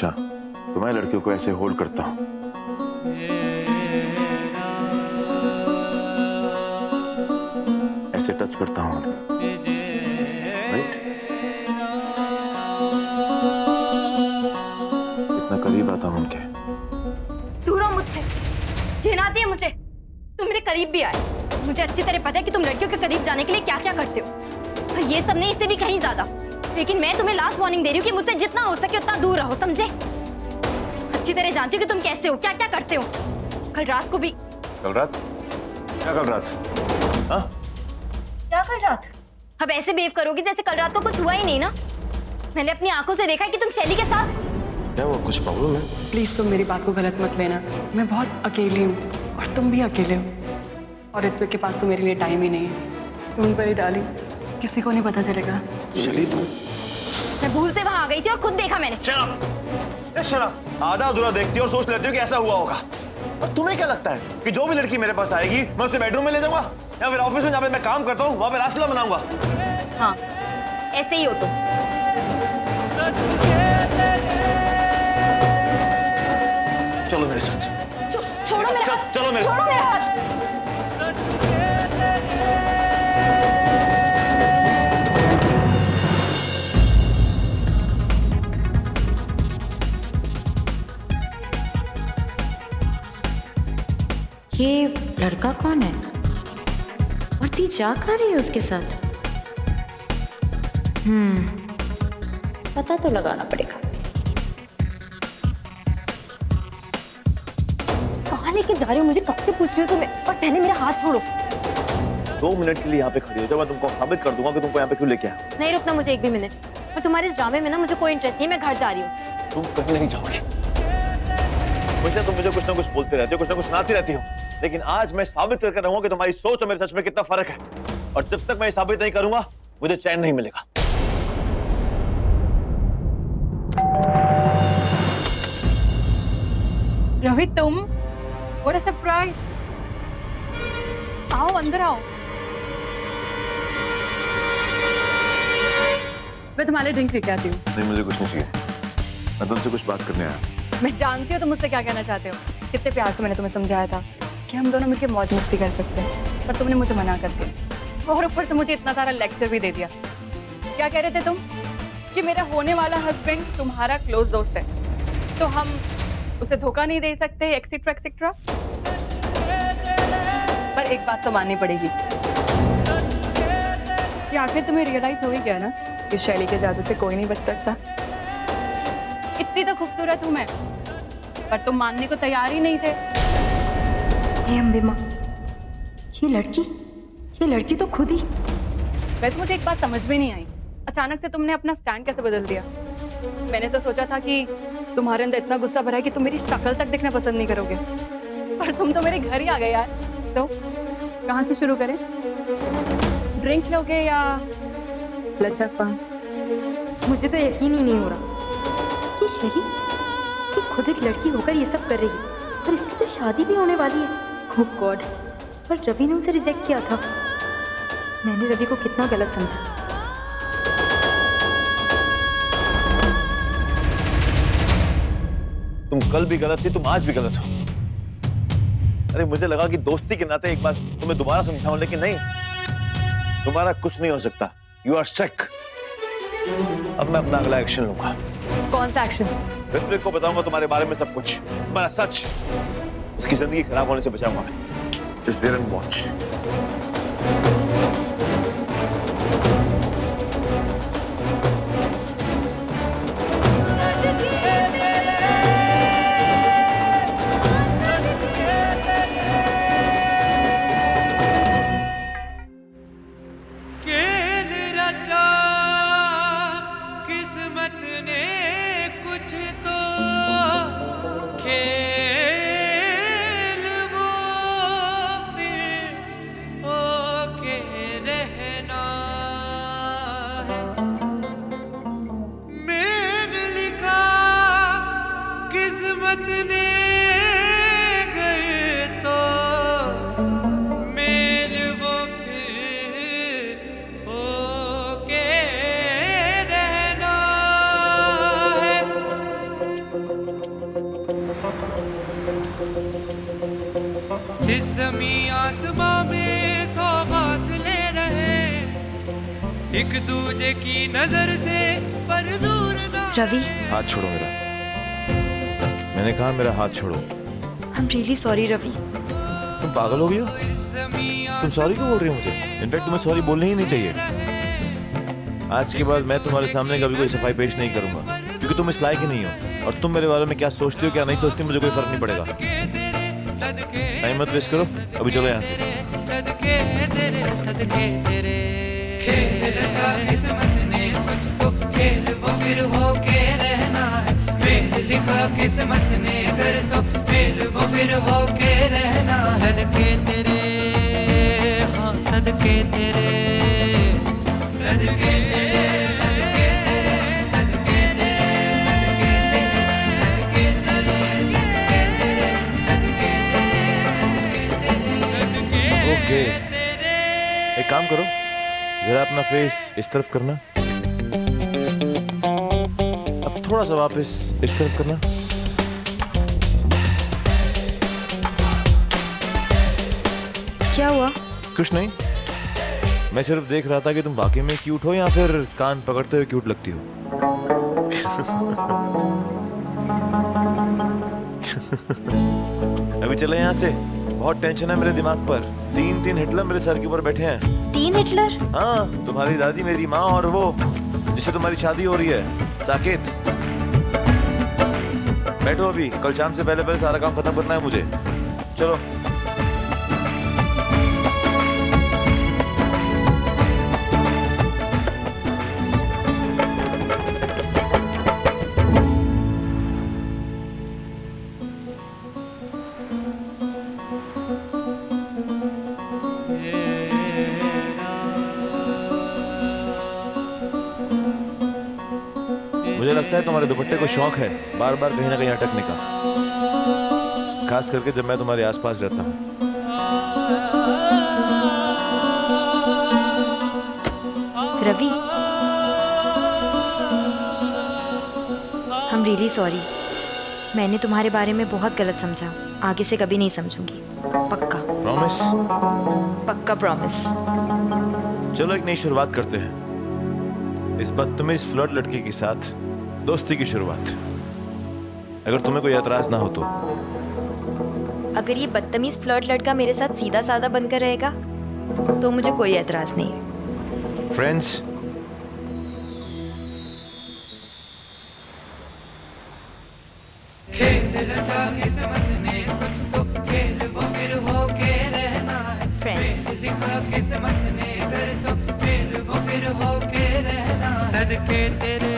हमेशा तुम्हारी लड़कियों को ऐसे होल्ड करता हूं। ऐसे टच करता हूं, राइट? इतना करीब आता हूं उनके। दूर हो मुझसे, घिन आती है मुझे। तुम मेरे करीब भी आए, मुझे अच्छी तरह पता है कि तुम लड़कियों के करीब जाने के लिए क्या क्या करते हो। ये सब नहीं, इससे भी कहीं ज्यादा। लेकिन मैं तुम्हें लास्ट वार्निंग दे रही हूँ कि मुझसे जितना हो सके उतना दूर रहो, समझे? अच्छी तरह जानती हूँ कि तुम कैसे हो, क्या क्या करते हो। कल रात को भी। कल रात? क्या कल रात? हाँ? क्या कल रात? अब ऐसे बिहेव करोगी जैसे कल रात को कुछ हुआ ही नहीं ना। मैंने अपनी आंखों से देखा है कि तुम शैली के साथ। क्या हुआ? कुछ प्रॉब्लम है? प्लीज तुम मेरी बात को गलत मत लेना। मैं बहुत अकेली हूँ और तुम भी अकेले हो, और ऋत्विक के पास तो मेरे लिए टाइम ही नहीं है। तुम पर ही डाली, किसी को नहीं पता चलेगा। शैली तुम? मैं भूल से वहां आ गई थी और खुद देखा मैंने। शराब आधा अधूरा देखती हो और सोच लेती हो कि ऐसा हुआ होगा। और तुम्हें क्या लगता है कि जो भी लड़की मेरे पास आएगी मैं उसे बेडरूम में ले जाऊंगा, या फिर ऑफिस में जहाँ पे मैं काम करता हूँ वहां पे रासलीला मनाऊंगा? हाँ, ऐसे ही हो तुम। चलो मेरे साथ। छोड़ो मेरा हाथ। चलो मेरे छोड़ो मेरा हाथ। ये लड़का कौन है और ती जा कर रही है उसके साथ? पता तो लगाना पड़ेगा। कहाँ लेके जा रहे हो? मुझे कब से पूछ रही हो तुम्हें? और पहले मेरा हाथ छोड़ो। 2 मिनट के लिए यहाँ पे खड़ी हो जाओ, मैं तुमको साबित कर दूंगा कि तुमको यहाँ पे क्यों लेके आया। नहीं रुकना मुझे एक भी मिनट। और तुम्हारे इस ड्रामे में ना मुझे कोई इंटरेस्ट नहीं, मैं घर जा रही हूँ। तुम कहीं नहीं जाओगी। वैसे तुम मुझे कुछ ना कुछ बोलते रहते हो, कुछ ना कुछ सुनाती रहती हो, लेकिन आज मैं साबित करके रहूंगा कि तुम्हारी सोच और मेरे सच में कितना फर्क है। और जब तक मैं साबित नहीं करूंगा मुझे चैन नहीं मिलेगा। रवि तुम, व्हाट अ सरप्राइज। आओ अंदर आओ। मैं तुम्हारे ड्रिंक लेके आती हूँ। नहीं, मुझे कुछ नहीं चाहिए, मैं तुमसे कुछ बात करने आया। मैं जानती हूँ तुम मुझसे क्या कहना चाहते हो। कितने प्यार से मैंने तुम्हें समझाया था कि हम दोनों मिलकर मौज मस्ती कर सकते हैं, पर तुमने मुझे मना कर दिया। और ऊपर से मुझे इतना सारा लेक्चर भी दे दिया। क्या कह रहे थे तुम? कि मेरा होने वाला हस्बैंड तुम्हारा क्लोज दोस्त है, तो हम उसे धोखा नहीं दे सकते, एक्सेट्रा एक्सेट्रा। पर एक बात तो माननी पड़ेगी कि आखिर तुम्हें रियलाइज हो ही गया ना कि शैली के जादू से कोई नहीं बच सकता। इतनी तो खूबसूरत हूं मैं, पर तुम मानने को तैयार ही नहीं थे। हे अम्बे माँ, ये लड़की तो खुद ही। वैसे मुझे एक बात समझ में नहीं आई, अचानक से तुमने अपना स्टैंड कैसे बदल दिया? मैंने तो सोचा था कि तुम्हारे अंदर इतना गुस्सा भरा है कि तुम मेरी शक्ल तक देखना पसंद नहीं करोगे, पर तुम तो मेरे घर ही आ गए यार। सो कहाँ से शुरू करें? ड्रिंक लोगे या लचकपन? मुझे तो यकीन ही नहीं हो रहा कि शैली ये खुद एक लड़की होकर ये सब कर रही है, और इसकी तो शादी भी होने वाली है। ओह गॉड, पर रवि ने उसे रिजेक्ट किया था। मैंने रवि को कितना गलत समझा। तुम कल भी गलत थी, तुम आज भी गलत हो। अरे मुझे लगा कि दोस्ती के नाते एक बार तुम्हें दोबारा समझाऊं, लेकिन नहीं, तुम्हारा कुछ नहीं हो सकता। You are sick. अब मैं अपना अगला एक्शन लूंगा। कौन सा एक्शन? ऋत्विक को बताऊंगा तुम्हारे बारे में सब कुछ, तुम्हारा सच। उसकी जिंदगी खराब होने से बचाऊंगा मैं। Just there and watch. किस्मत ने कुछ तो खेल वो फिर होके इस जमीन आसमां में 100 फासले रहे, एक दूजे की नजर से पर दूर ना रवि, हाथ छोड़ो मेरा। मैंने कहा मेरा हाथ छोड़ो। I am really sorry Ravi. तुम पागल हो गई हो? तुम सॉरी क्यों बोल रही हो मुझे? इनफैक्ट तुम्हें सॉरी बोलनी ही नहीं चाहिए। आज के बाद मैं तुम्हारे सामने कभी कोई सफाई पेश नहीं करूंगा, क्योंकि तुम इस लायक ही नहीं हो। और तुम मेरे बारे में क्या सोचती हो क्या नहीं सोचती मुझे कोई फर्क नहीं पड़ेगा। टाइम मत वेस्ट करो, अभी चलो यहाँ से। सदके तेरे खेल रचा किस्मत ने कुछ तो, खेल वो फिर हो के रहना है। मेल लिखा किस्मत ने अगर तो, मेल वो फिर हो के रहना। सदके तेरे, हाँ सदके तेरे, सदके तेरे, सदके तेरे, सदके तेरे, सदके तेरे, सदके तेरे, सदके तेरे, सदके तेरे, सदके तेरे। ओके, एक काम करो, जरा अपना फेस इस तरफ करना, अब थोड़ा सा वापस इस तरफ करना। क्या हुआ? कुछ नहीं, मैं सिर्फ देख रहा था कि तुम वाकई में क्यूट हो या फिर कान पकड़ते हुए क्यूट लगती हो। अभी चले यहाँ से, बहुत टेंशन है मेरे दिमाग पर। 3 हिटलर मेरे सर के ऊपर बैठे हैं। 3 हिटलर? हाँ, तुम्हारी दादी, मेरी माँ और वो जिससे तुम्हारी शादी हो रही है, साकेत। बैठो अभी, कल शाम से पहले सारा काम खत्म करना है मुझे। चलो। मुझे लगता है तुम्हारे दुपट्टे को शौक है बार बार कहीं ना कहीं अटकने का, खास करके जब मैं तुम्हारे आसपास रहता हूँ। Ravi, I'm really sorry। मैंने तुम्हारे बारे में बहुत गलत समझा, आगे से कभी नहीं समझूंगी। पक्का प्रॉमिस? पक्का प्रॉमिस। चलो एक नई शुरुआत करते हैं, इस बदतमीज फ्लर्ट लड़की के साथ दोस्ती की शुरुआत, अगर तुम्हें कोई एतराज ना हो तो। अगर ये बदतमीज फ्लर्ट लड़का मेरे साथ सीधा साधा बनकर रहेगा तो मुझे कोई एतराज नहीं। फ्रेंड्स, खेल रचा किस्मत ने कुछ तो, खेल वो फिर हो के रहना है। फ्रेंड्स, मेल लिखा किस्मत ने अगर तो, मेल वो फिर हो के रहना। सदके तेरे,